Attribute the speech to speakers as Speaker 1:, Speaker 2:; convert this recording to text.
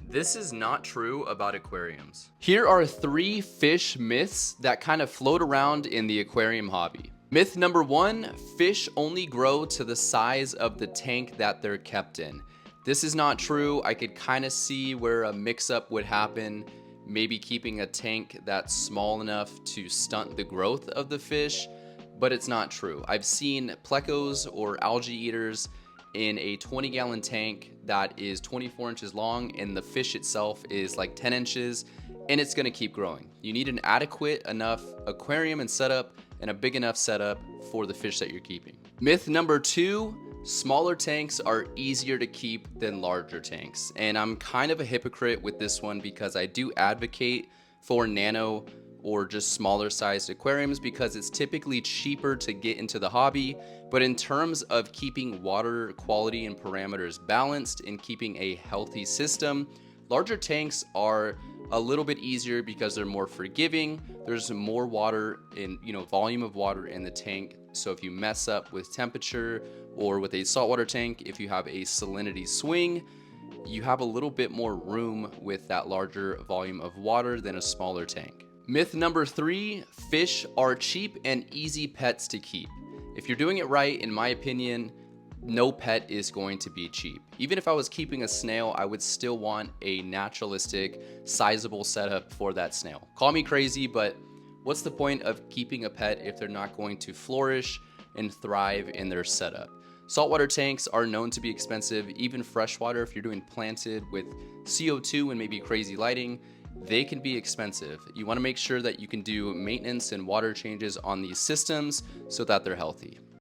Speaker 1: This is not true about aquariums.
Speaker 2: Here are 3 fish myths that kind of float around in the aquarium hobby. Myth number 1, fish only grow to the size of the tank that they're kept in. This is not true. I could kind of see where a mix-up would happen, maybe keeping a tank that's small enough to stunt the growth of the fish, but it's not true. I've seen plecos or algae eaters in a 20-gallon tank that is 24 inches long, and the fish itself is like 10 inches, and it's gonna keep growing. You need an adequate enough aquarium and setup and a big enough setup for the fish that you're keeping. Myth number 2, smaller tanks are easier to keep than larger tanks. And I'm kind of a hypocrite with this one because I do advocate for nano or just smaller sized aquariums because it's typically cheaper to get into the hobby. But in terms of keeping water quality and parameters balanced and keeping a healthy system, larger tanks are a little bit easier because they're more forgiving. There's more water in, volume of water in the tank. So if you mess up with temperature or with a saltwater tank, if you have a salinity swing, you have a little bit more room with that larger volume of water than a smaller tank. Myth number 3, fish are cheap and easy pets to keep. If you're doing it right, in my opinion, no pet is going to be cheap. Even if I was keeping a snail, I would still want a naturalistic, sizable setup for that snail. Call me crazy, but what's the point of keeping a pet if they're not going to flourish and thrive in their setup? Saltwater tanks are known to be expensive. Even freshwater, if you're doing planted with CO2 and maybe crazy lighting, they can be expensive. You want to make sure that you can do maintenance and water changes on these systems so that they're healthy.